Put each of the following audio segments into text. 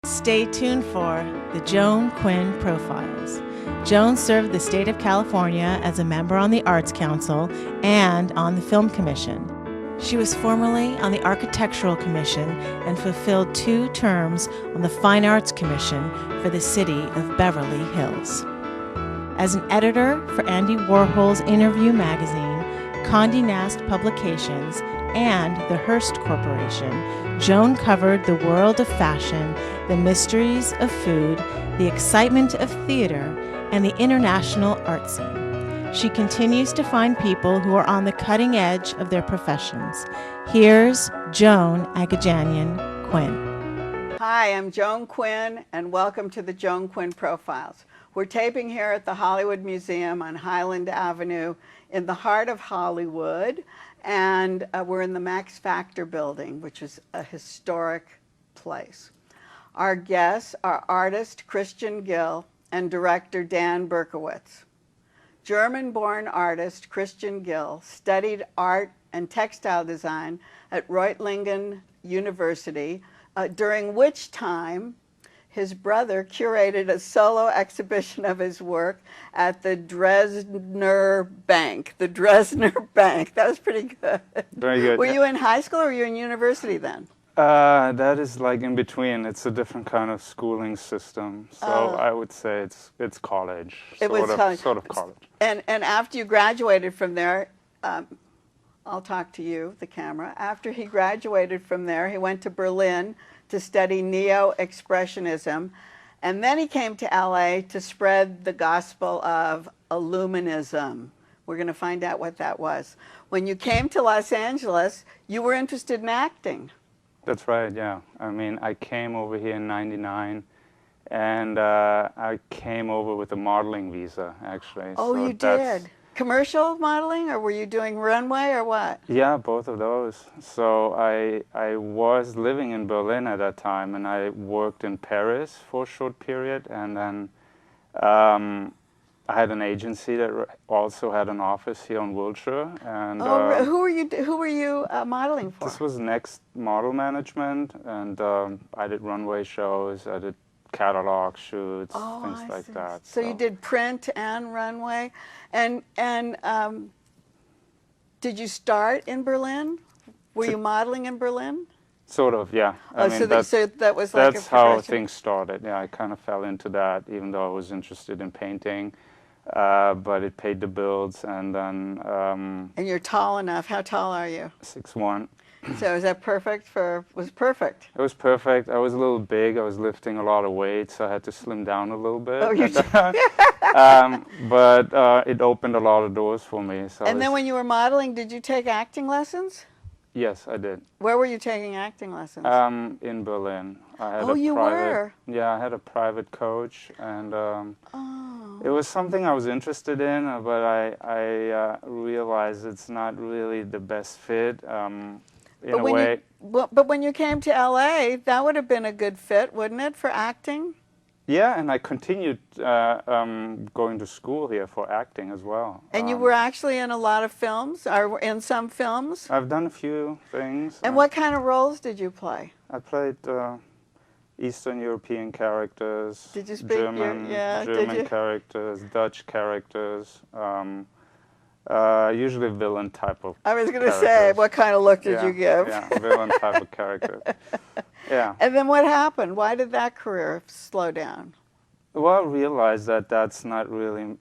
Stay tuned for the Joan Quinn Profiles. Joan served the state of California as a member on the Arts Council and on the Film Commission. She was formerly on the Architectural Commission and fulfilled 2 terms on the Fine Arts Commission for the city of Beverly Hills. As an editor for Andy Warhol's Interview magazine, Condé Nast Publications, and the Hearst Corporation, Joan covered the world of fashion, the mysteries of food, the excitement of theater, and the international art scene. She continues to find people who are on the cutting edge of their professions. Here's Joan Agajanian Quinn. Hi, I'm Joan Quinn, and welcome to the Joan Quinn Profiles. We're taping here at the Hollywood Museum on Highland Avenue in the heart of Hollywood, and we're in the Max Factor building, which is a historic place. Our guests are artist Christian Gill and director Dan Berkowitz. German-born artist Christian Gill studied art and textile design at Reutlingen University, during which time his brother curated a solo exhibition of his work at the Dresdner Bank. The Dresdner Bank. That was pretty good. Very good. Were you in high school or were you in university then? That is like in between. It's a different kind of schooling system. So I would say it's college. Sort of college. And after you graduated from there, I'll talk to you, the camera. After he graduated from there, he went to Berlin to study Neo-Expressionism, and then he came to LA to spread the gospel of Illuminism. We're going to find out what that was. When you came to Los Angeles, you were interested in acting. That's right, yeah. I mean, I came over here in '99, and I came over with a modeling visa, actually. Oh, so you did? Commercial modeling, or were you doing runway, or what? Yeah, both of those. So I was living in Berlin at that time, and I worked in Paris for a short period, and then I had an agency that also had an office here in Wilshire. And who were you modeling for? This was Next Model Management, and I did runway shows. I did catalog shoots, things like that. So you did print and runway, and did you start in Berlin? Were you modeling in Berlin? Sort of, yeah. I mean, so that was like that's how things started. Yeah, I kind of fell into that, even though I was interested in painting, but it paid the bills, and then. And you're tall enough. How tall are you? 6'1". So is that perfect was perfect? It was perfect. I was a little big. I was lifting a lot of weight, so I had to slim down a little bit. Oh, you did? But it opened a lot of doors for me. So and then when you were modeling, did you take acting lessons? Yes, I did. Where were you taking acting lessons? In Berlin. I had were? Yeah, I had a private coach, and it was something I was interested in, but I realized it's not really the best fit. But when you came to LA, that would have been a good fit, wouldn't it, for acting? Yeah, and I continued going to school here for acting as well. And you were actually in a lot of films, or in some films? I've done a few things. And what kind of roles did you play? I played Eastern European characters, did you speak German characters, Dutch characters. Usually villain type of I was going to say, what kind of look did you give? Yeah, villain type of character. Yeah. And then what happened? Why did that career slow down? Well, I realized that that's not really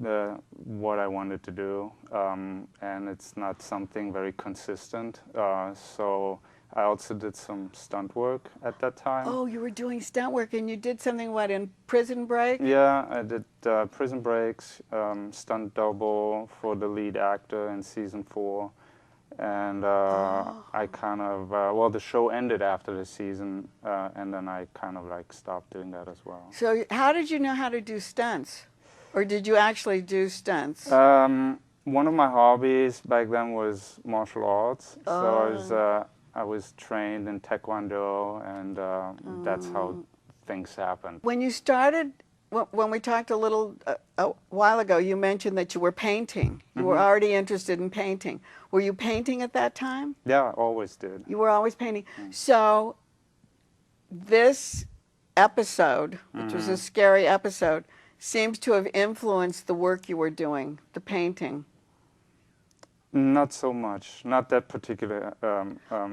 what I wanted to do, and it's not something very consistent. So I also did some stunt work at that time. Oh, you were doing stunt work, and you did something, what, in Prison Break? Yeah, I did Prison Breaks, stunt double for the lead actor in season 4. And I kind of, well, the show ended after the season, and then I kind of like stopped doing that as well. So how did you know how to do stunts? Or did you actually do stunts? One of my hobbies back then was martial arts. So I was trained in Taekwondo, and that's how things happened. When you started, when we talked a while ago, you mentioned that you were painting. You were already interested in painting. Were you painting at that time? Yeah, I always did. You were always painting. So this episode, which was a scary episode, seems to have influenced the work you were doing, the painting. Not so much. Not that particular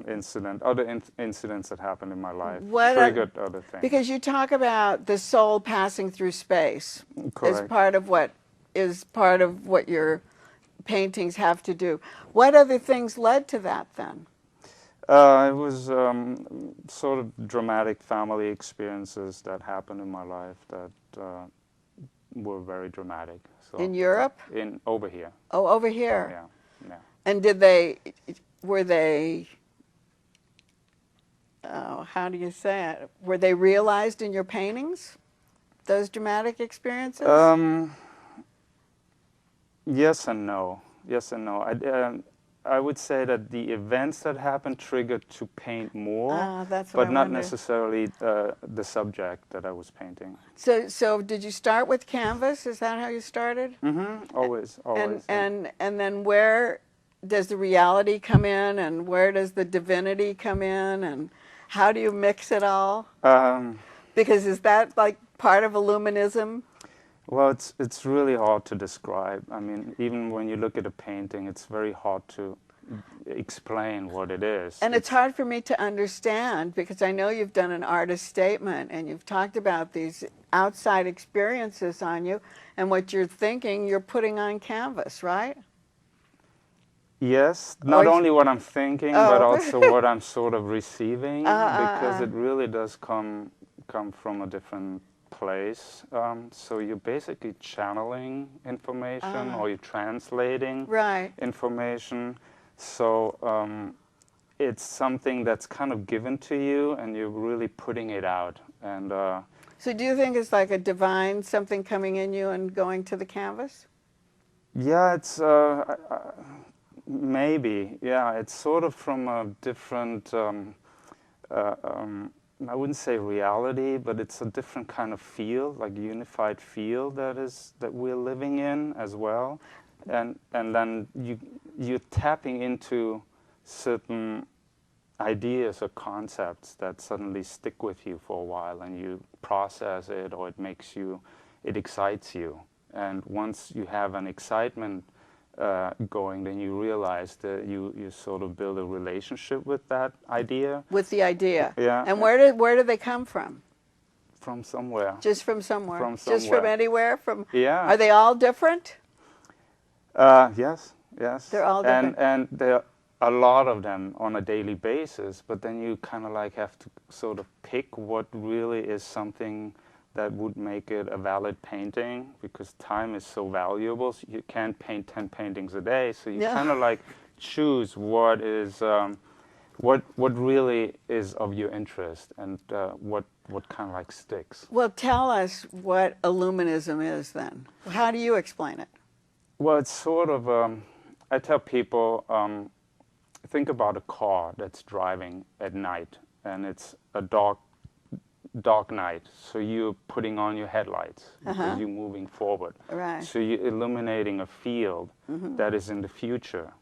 incident. Other incidents that happened in my life triggered other things. Because you talk about the soul passing through space. Correct. Is part of what your paintings have to do. What other things led to that then? It was sort of dramatic family experiences that happened in my life that were very dramatic. So, in Europe? Over here. Oh, over here. Yeah. Yeah. And how do you say it? Were they realized in your paintings? Those dramatic experiences? Yes and no. Yes and no. I would say that the events that happened triggered to paint more, but not necessarily the subject that I was painting. So did you start with canvas? Is that how you started? Mm-hmm. Always. And then where does the reality come in, and where does the divinity come in, and how do you mix it all? Because is that like part of Illuminism? Well, it's really hard to describe. I mean, even when you look at a painting, it's very hard to explain what it is. And it's hard for me to understand, because I know you've done an artist statement and you've talked about these outside experiences on you, and what you're thinking you're putting on canvas, right? Yes, not only what I'm thinking, but also what I'm sort of receiving, because it really does come from a different place. So you're basically channeling information, or you're translating information. So it's something that's kind of given to you, and you're really putting it out. And so do you think it's like a divine something coming in you and going to the canvas? Yeah, it's maybe. Yeah, it's sort of from a different. I wouldn't say reality, but it's a different kind of field, like unified field that we're living in as well, and then you're tapping into certain ideas or concepts that suddenly stick with you for a while, and you process it, or it excites you, and once you have an excitement going, then you realize that you sort of build a relationship with that idea. With the idea. Yeah. And where do they come from? From somewhere. Just from somewhere. From somewhere. Just from anywhere? Yeah. Are they all different? Yes. They're all different. And there are a lot of them on a daily basis, but then you kind of like have to sort of pick what really is something that would make it a valid painting, because time is so valuable. So you can't paint 10 paintings a day, so you kind of like choose what is what really is of your interest, and what kind of like sticks. Well, tell us what Illuminism is then. How do you explain it? Well, it's sort of I tell people, think about a car that's driving at night, and it's a dark night, so you're putting on your headlights because you're moving forward. Right. So you're illuminating a field that is in the future,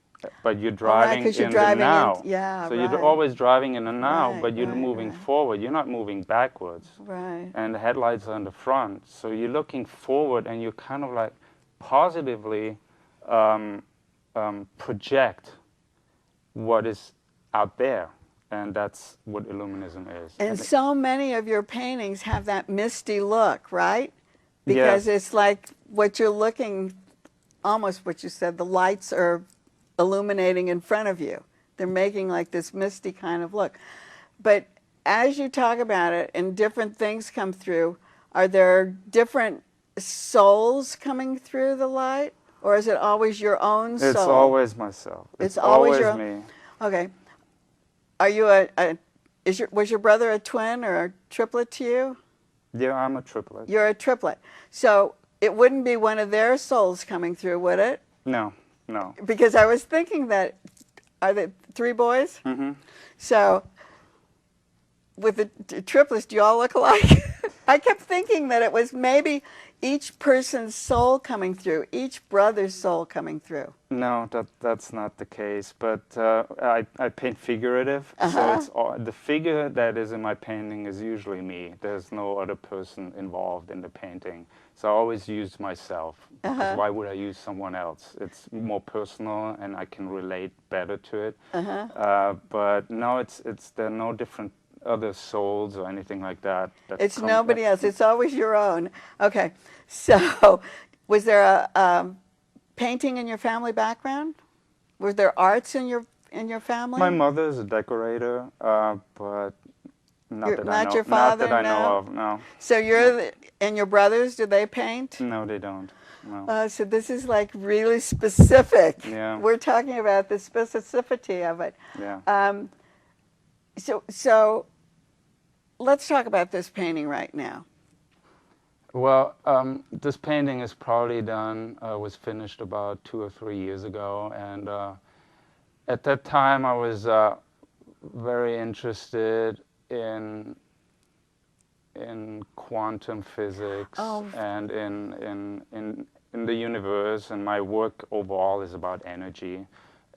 but you're driving in the now. So you're always driving in the now, but you're moving forward. You're not moving backwards. Right. And the headlights are in the front, so you're looking forward, and you kind of like positively project what is out there. And that's what Illuminism is. And so many of your paintings have that misty look, right? Because it's like what you're looking, almost what you said, the lights are illuminating in front of you. They're making like this misty kind of look. But as you talk about it and different things come through, are there different souls coming through the light? Or is it always your own soul? It's always myself. It's always me. Okay. Are you was your brother a twin or a triplet to you? Yeah, I'm a triplet. You're a triplet. So it wouldn't be one of their souls coming through, would it? No. Because I was thinking that, are they 3 boys? Mm-hmm. So with the triplets, do you all look alike? I kept thinking that it was maybe each person's soul coming through, each brother's soul coming through. No, that's not the case. But I paint figurative, so it's the figure that is in my painting is usually me. There's no other person involved in the painting. So I always use myself. Because why would I use someone else? It's more personal, and I can relate better to it. But no, there are no different other souls or anything like that. It's nobody else. It's always your own. Okay. So, was there a painting in your family background? Were there arts in your family? My mother is a decorator, but not your father, not that I know of. No. So and your brothers, do they paint? No, they don't. No. So this is like really specific. Yeah. We're talking about the specificity of it. Yeah. So let's talk about this painting right now. Well, this painting is probably was finished about 2 or 3 years ago, and at that time I was very interested in quantum physics and in the universe, and my work overall is about energy.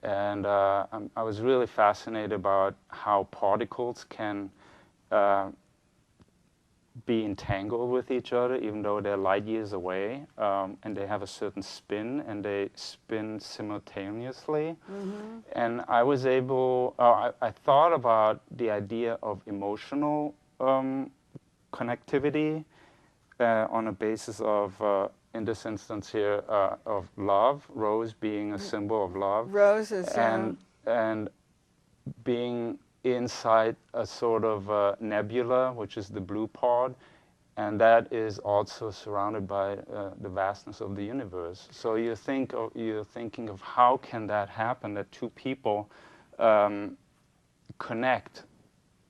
And I was really fascinated about how particles can be entangled with each other, even though they're light years away, and they have a certain spin, and they spin simultaneously. And I was I thought about the idea of emotional connectivity on a basis of, in this instance here, of love, rose being a symbol of love. Roses. And being inside a sort of nebula, which is the blue part, and that is also surrounded by the vastness of the universe. So you're thinking of how can that happen, that two people connect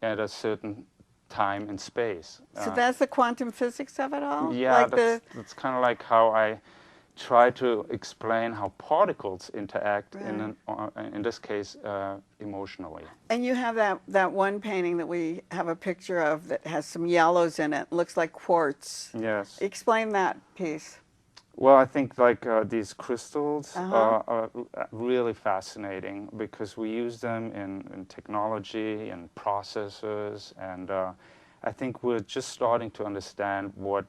at a certain time and space. So that's the quantum physics of it all? Yeah, like that's kind of like how I try to explain how particles interact, in this case, emotionally. And you have that one painting that we have a picture of that has some yellows in it. Looks like quartz. Yes. Explain that piece. Well, I think like these crystals are really fascinating because we use them in technology and processors, and I think we're just starting to understand what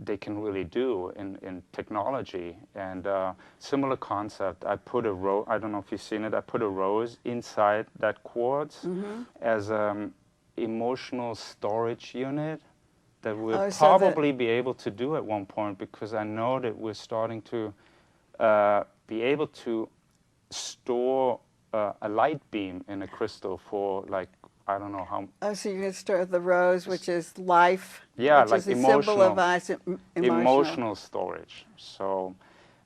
they can really do in technology. And similar concept, I put a rose, I don't know if you've seen it, I put a rose inside that quartz as an emotional storage unit that we'll probably be able to do at one point, because I know that we're starting to be able to store a light beam in a crystal for like, I don't know how. Oh, so you can store the rose, which is life. Yeah, which like is a symbol of emotional storage. So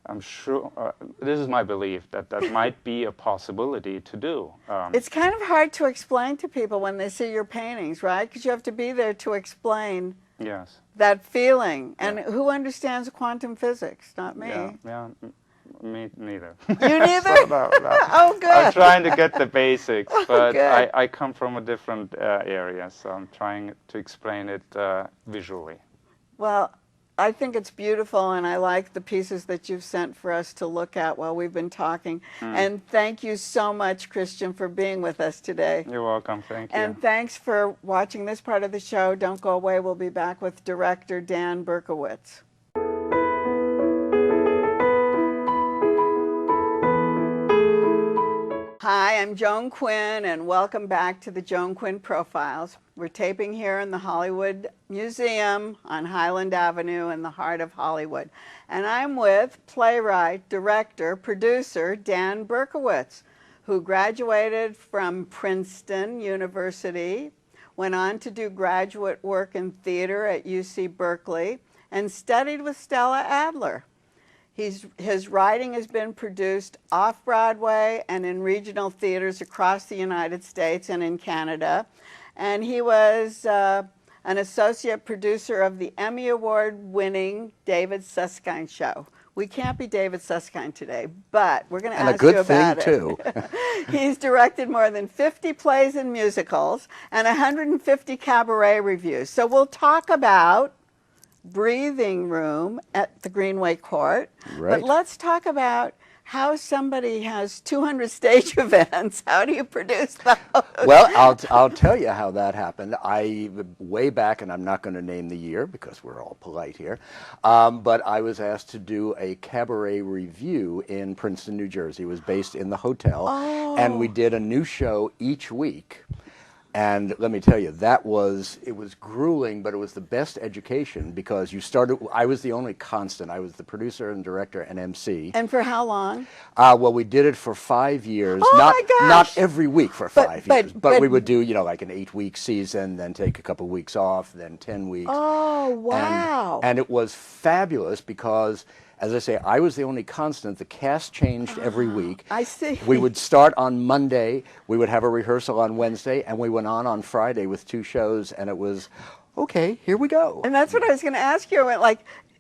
I'm sure, this is my belief, that might be a possibility to do. It's kind of hard to explain to people when they see your paintings, right? Because you have to be there to explain that feeling. And who understands quantum physics? Not me. Yeah. Me neither. You neither? No. Oh, good. I'm trying to get the basics, but good. I come from a different area, so I'm trying to explain it visually. Well, I think it's beautiful, and I like the pieces that you've sent for us to look at while we've been talking. And thank you so much, Christian, for being with us today. You're welcome. Thank you. And thanks for watching this part of the show. Don't go away. We'll be back with director Dan Berkowitz. Hi, I'm Joan Quinn, and welcome back to the Joan Quinn Profiles. We're taping here in the Hollywood Museum on Highland Avenue in the heart of Hollywood. And I'm with playwright, director, producer Dan Berkowitz, who graduated from Princeton University, went on to do graduate work in theater at UC Berkeley, and studied with Stella Adler. His writing has been produced off-Broadway and in regional theaters across the United States and in Canada. And he was an associate producer of the Emmy Award-winning David Susskind Show. We can't be David Susskind today, but we're going to ask you about it. And a good thing, too. He's directed more than 50 plays and musicals and 150 cabaret reviews. So we'll talk about breathing room at the Greenway Court. Right. But let's talk about how somebody has 200 stage events. How do you produce those? Well, I'll tell you how that happened. Way back, and I'm not going to name the year because we're all polite here, but I was asked to do a cabaret review in Princeton, New Jersey. It was based in the hotel, and we did a new show each week. And let me tell you, it was grueling, but it was the best education because I was the only constant. I was the producer and director and MC. And for how long? Well, we did it for 5 years. Oh my gosh! Not every week for 5 years, but but we would do, like an 8-week season, then take a couple weeks off, then 10 weeks. Oh, wow. And it was fabulous because, as I say, I was the only constant. The cast changed every week. I see. We would start on Monday, we would have a rehearsal on Wednesday, and we went on Friday with 2 shows, and it was, okay, here we go. And that's what I was going to ask you.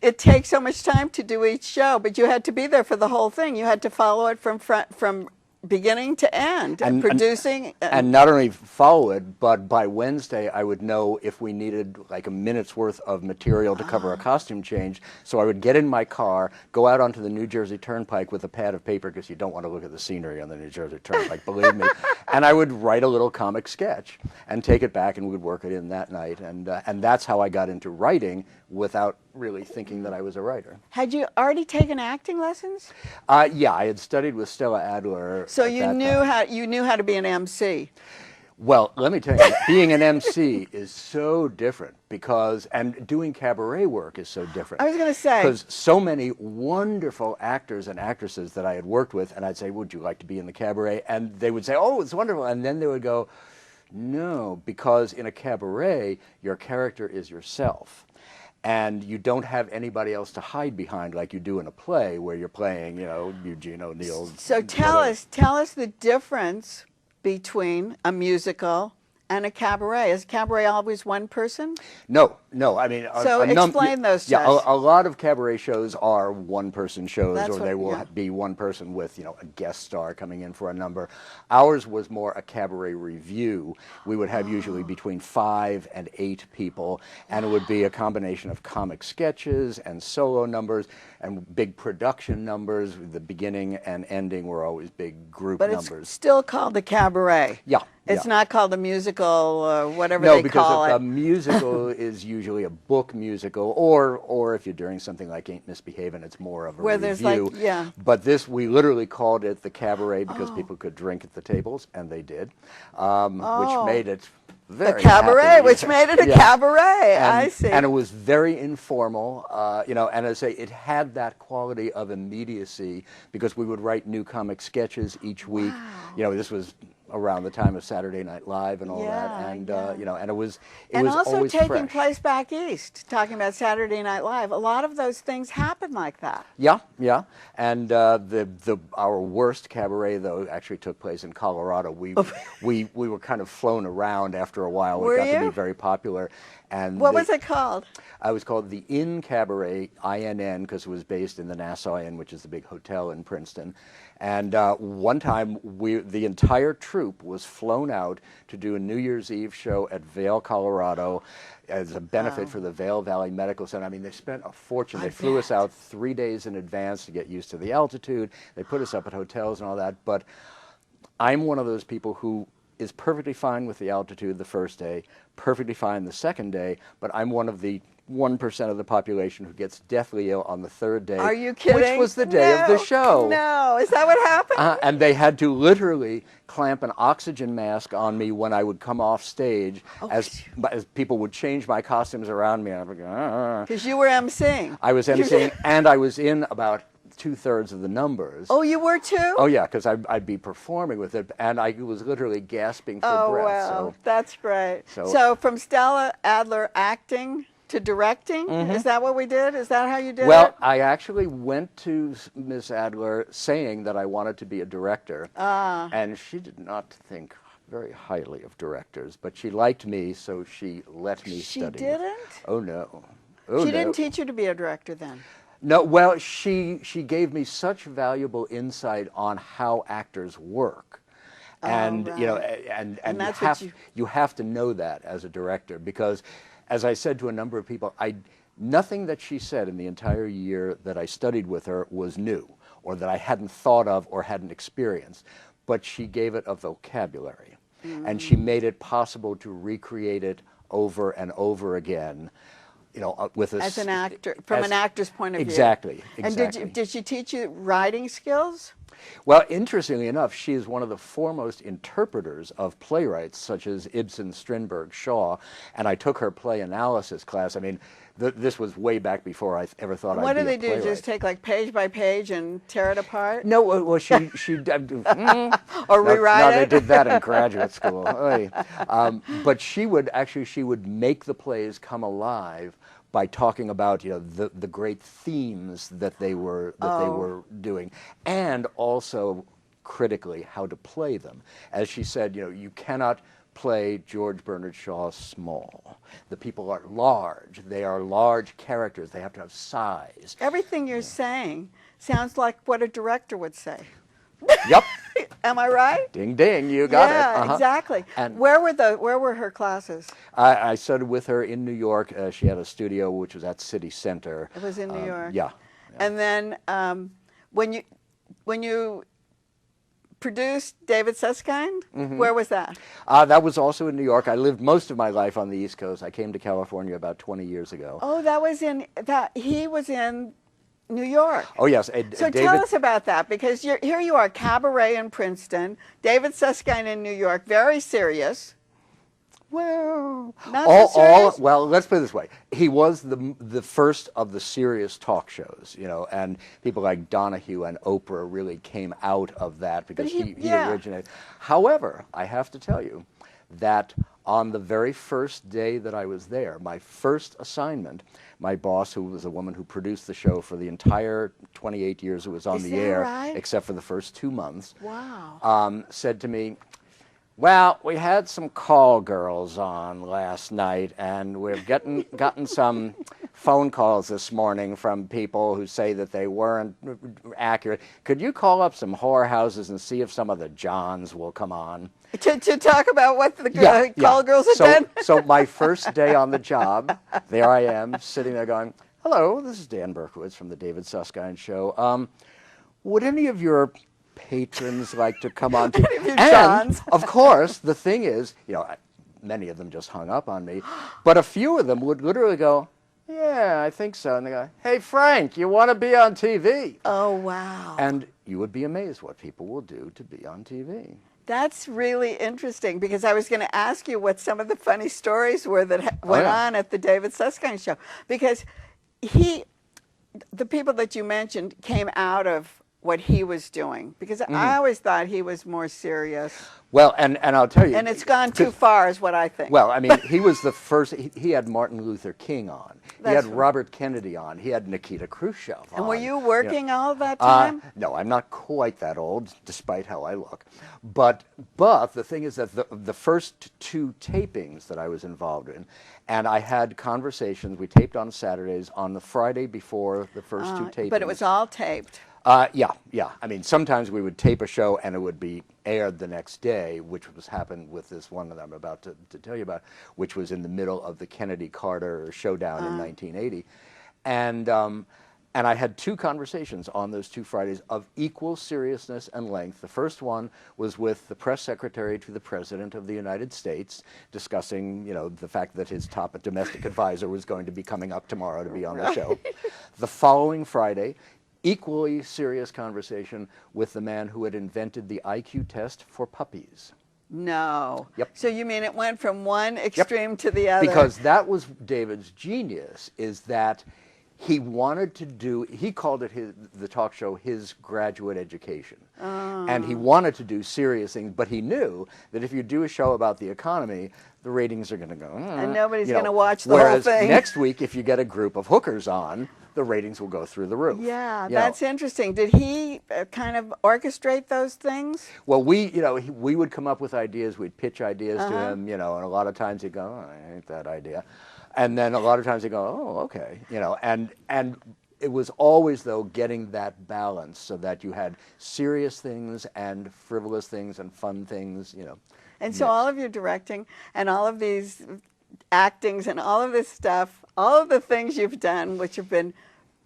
It takes so much time to do each show, but you had to be there for the whole thing. You had to follow it from beginning to end, and producing. And not only follow it, but by Wednesday I would know if we needed like a minute's worth of material to cover a costume change. So I would get in my car, go out onto the New Jersey Turnpike with a pad of paper because you don't want to look at the scenery on the New Jersey Turnpike, believe me. And I would write a little comic sketch and take it back, and we would work it in that night. And that's how I got into writing without really thinking that I was a writer. Had you already taken acting lessons? Yeah, I had studied with Stella Adler. So you knew how to be an MC. Well, let me tell you, being an MC is so different and doing cabaret work is so different. I was going to say. Because so many wonderful actors and actresses that I had worked with, and I'd say, would you like to be in the cabaret? And they would say, oh, it's wonderful. And then they would go, no, because in a cabaret, your character is yourself. And you don't have anybody else to hide behind like you do in a play where you're playing, Eugene O'Neill. So tell us the difference between a musical and a cabaret. Is cabaret always one person? No. I mean, so explain those to us. A lot of cabaret shows are one-person shows, they will be one person with, a guest star coming in for a number. Ours was more a cabaret review. We would have usually between 5 and 8 people, and it would be a combination of comic sketches and solo numbers and big production numbers. The beginning and ending were always big group numbers. But it's still called a cabaret. Yeah. It's not called a musical or whatever they call it. No, because a musical is usually a book musical, or if you're doing something like Ain't Misbehavin', it's more of a where review. There's But this, we literally called it the cabaret because people could drink at the tables, and they did, which made it very cabaret, happy. Which made it a cabaret. I see. And it was very informal, and as I say, it had that quality of immediacy because we would write new comic sketches each week. This was around the time of Saturday Night Live and all that, and and it was also always taking fresh. place back east. Talking about Saturday Night Live, a lot of those things happen like that. Yeah, and our worst cabaret though actually took place in Colorado. We were kind of flown around after a while. Were It got you? to be very popular. And what was it called? I was called the Inn Cabaret, INN, because it was based in the Nassau Inn, which is the big hotel in Princeton. And one time, the entire troupe was flown out to do a New Year's Eve show at Vail, Colorado, as a benefit for the Vail Valley Medical Center. I mean, they spent a fortune. They flew us out 3 days in advance to get used to the altitude. They put us up at hotels and all that. But I'm one of those people who is perfectly fine with the altitude the first day, perfectly fine the second day, but I'm one of the 1% of the population who gets deathly ill on the third day. Are you kidding? Which was the day of the show. No, is that what happened? And they had to literally clamp an oxygen mask on me when I would come off stage, as people would change my costumes around me. And I'd be going, because you were emceeing. I was emceeing, and I was in about 2/3 of the numbers. Oh, you were too? Oh, yeah, because I'd be performing with it, and I was literally gasping for breath. Wow, so. That's great. So from Stella Adler acting to directing, is that what we did? Is that how you did it? Well, I actually went to Miss Adler saying that I wanted to be a director, and she did not think very highly of directors, but she liked me, so she let me study. She didn't? Oh, no. She didn't teach you to be a director then? No, well, she gave me such valuable insight on how actors work. And that's you have to know that as a director, because as I said to a number of people, Nothing that she said in the entire year that I studied with her was new, or that I hadn't thought of or hadn't experienced, but she gave it a vocabulary, and she made it possible to recreate it over and over again, you know, with a, as an actor, from an actor's point of view. Exactly. And did she teach you writing skills? Well, interestingly enough, she is one of the foremost interpreters of playwrights such as Ibsen, Strindberg, Shaw, and I took her play analysis class. I mean, this was way back before I ever thought I'd be a What do they playwright. do? Just take like page by page and tear it apart? No, well, she Or rewrite no, it? they did that in graduate school. Oy. But she would make the plays come alive by talking about, you know, the great themes that they were doing, and also critically how to play them. As she said, you know, you cannot play George Bernard Shaw small. The people are large. They are large characters. They have to have size. Everything you're saying sounds like what a director would say. Yep. Am I right? Ding ding, you got it. Yeah, exactly. And where were her classes? I studied with her in New York. She had a studio which was at City Center. It was in New York. Yeah. And then when you produced David Susskind, where was that? That was also in New York. I lived most of my life on the East Coast. I came to California about 20 years ago. Oh, he was in New York. Oh, yes. So tell us about that, because here you are, cabaret in Princeton, David Susskind in New York, very serious. Well, Not so serious? well, let's put it this way. He was the first of the serious talk shows, you know, and people like Donahue and Oprah really came out of that because he originated. However, I have to tell you that on the very first day that I was there, my first assignment, my boss, who was a woman who produced the show for the entire 28 years it was on the air, except for the first 2 months, said to me, well, we had some call girls on last night, and we've gotten some phone calls this morning from people who say that they weren't accurate. Could you call up some whorehouses and see if some of the Johns will come on? To talk about what the call girls had done? So my first day on the job, there I am, sitting there going, hello, this is Dan Berkowitz from the David Susskind Show. Would any of your patrons like to come on to and of course the thing is, you know, many of them just hung up on me, but a few of them would literally go, yeah, I think so, and they go, hey Frank, you want to be on TV? Oh, wow. And you would be amazed what people will do to be on TV. That's really interesting, because I was going to ask you what some of the funny stories were that went on at the David Susskind Show, because the people that you mentioned came out of what he was doing, because I always thought he was more serious. Well, and I'll tell you, and it's gone too far, is what I think. Well, I mean, he was the first. He had Martin Luther King on. He had Robert Kennedy on. He had Nikita Khrushchev on. And were you working all that time? No, I'm not quite that old, despite how I look. But the thing is that the first 2 tapings that I was involved in, and I had conversations. We taped on Saturdays. On the Friday before the first 2 tapings. But it was all taped. Yeah. I mean, sometimes we would tape a show and it would be aired the next day, which happened with this one that I'm about to tell you about, which was in the middle of the Kennedy-Carter showdown in 1980. And I had 2 conversations on those 2 Fridays of equal seriousness and length. The first one was with the press secretary to the President of the United States, discussing, you know, the fact that his top domestic advisor was going to be coming up tomorrow to be on the show. The following Friday, equally serious conversation with the man who had invented the IQ test for puppies. No. Yep. So you mean it went from one extreme to the other? Because that was David's genius, is that he wanted to do, he called it the talk show his graduate education. And he wanted to do serious things, but he knew that if you do a show about the economy, the ratings are going to go, and nobody's going to watch the whole whereas thing. Next week, if you get a group of hookers on, the ratings will go through the roof. Yeah, that's interesting. Did he kind of orchestrate those things? Well, we would come up with ideas. We'd pitch ideas to him, you know, and a lot of times he'd go, oh, I hate that idea. And then a lot of times he'd go, oh, okay, you know, and it was always, though, getting that balance so that you had serious things and frivolous things and fun things, you know. And so all of your directing and all of these actings and all of this stuff, all of the things you've done, which have been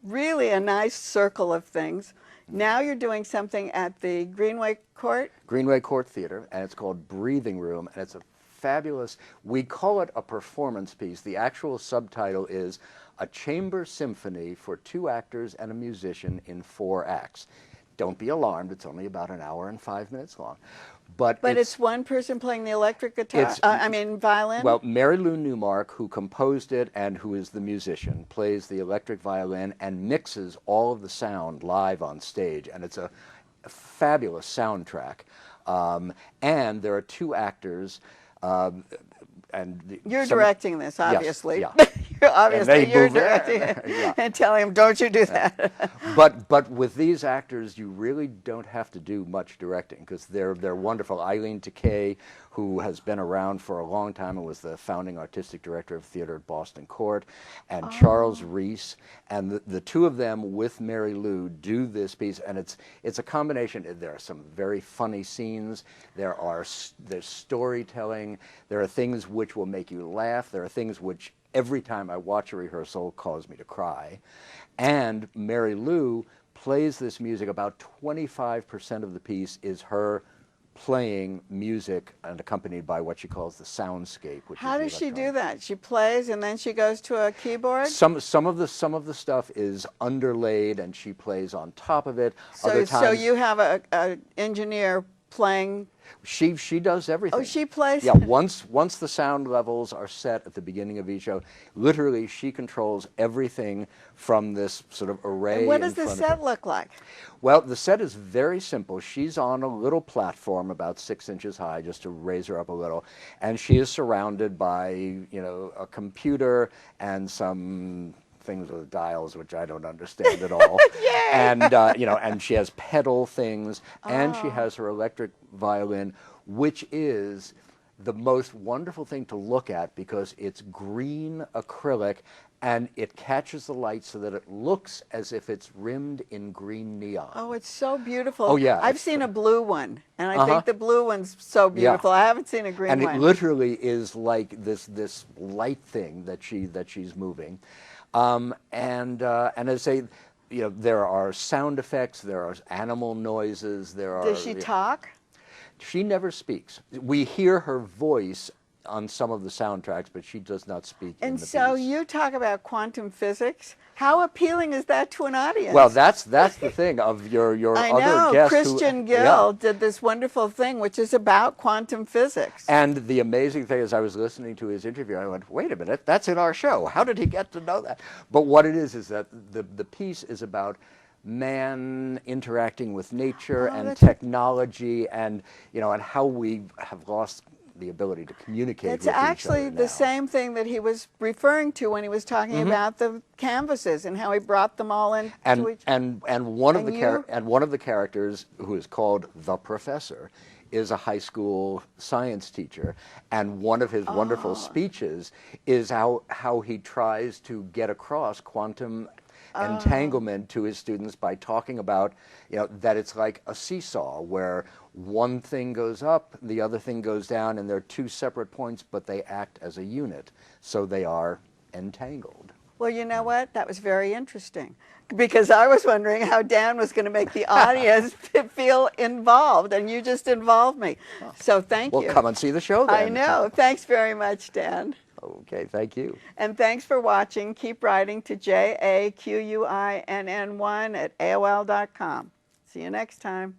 really a nice circle of things. Now you're doing something at the Greenway Court? Greenway Court Theater, and it's called Breathing Room, and it's a fabulous, we call it a performance piece. The actual subtitle is A Chamber Symphony for 2 actors and a musician in 4 acts. Don't be alarmed, it's only about an hour and 5 minutes long. But it's one person playing the electric guitar, violin? Well, Mary Lou Newmark, who composed it and who is the musician, plays the electric violin and mixes all of the sound live on stage, and it's a fabulous soundtrack. And there are 2 actors, and you're directing this, obviously. Yes, yeah. Obviously, you're directing it yeah. and telling him, don't you do that. But with these actors, you really don't have to do much directing because they're wonderful. Eileen Takei, who has been around for a long time and was the founding artistic director of theater at Boston Court, and Charles Reese, and the 2 of them with Mary Lou do this piece, and it's a combination. There are some very funny scenes. There's storytelling. There are things which will make you laugh. There are things which every time I watch a rehearsal cause me to cry. And Mary Lou plays this music. About 25% of the piece is her playing music and accompanied by what she calls the soundscape. How does she do that? She plays and then she goes to a keyboard? Some of the stuff is underlaid and she plays on top of it. So you have a engineer playing. She does everything. Oh, she plays? Yeah, once the sound levels are set at the beginning of each show, literally she controls everything from this sort of array. And what does the set look like? Well, the set is very simple. She's on a little platform about 6 inches high, just to raise her up a little, and she is surrounded by, a computer and some things with dials, which I don't understand at all. And and she has pedal things, and she has her electric violin, which is the most wonderful thing to look at because it's green acrylic and it catches the light so that it looks as if it's rimmed in green neon. Oh, it's so beautiful. Oh, yeah. I've seen a blue one, and I think the blue one's so beautiful. I haven't seen a green one. And it literally is like this light thing that she's moving. And as I say, there are sound effects, there are animal noises, Does she talk? She never speaks. We hear her voice on some of the soundtracks, but she does not speak in the so piece. you talk about quantum physics. How appealing is that to an audience? Well, that's the thing of your I other know. guest. Christian Gill did this wonderful thing, which is about quantum physics. And the amazing thing is I was listening to his interview, and I went, wait a minute, that's in our show. How did he get to know that? But what it is that the piece is about man interacting with nature and technology and, and how we have lost the ability to communicate with each other now. It's actually the same thing that he was referring to when he was talking about the canvases and how he brought them all in. And one of the characters, who is called the Professor, is a high school science teacher, and one of his wonderful speeches is how he tries to get across quantum entanglement to his students by talking about that it's like a seesaw where one thing goes up, the other thing goes down, and they're 2 separate points, but they act as a unit, so they are entangled. Well, you know what? That was very interesting, because I was wondering how Dan was going to make the audience feel involved, and you just involved me. So thank you. Well, come and see the show then. I know. Thanks very much, Dan. Okay, thank you. And thanks for watching. Keep writing to JAQUINN1 at AOL.com. See you next time.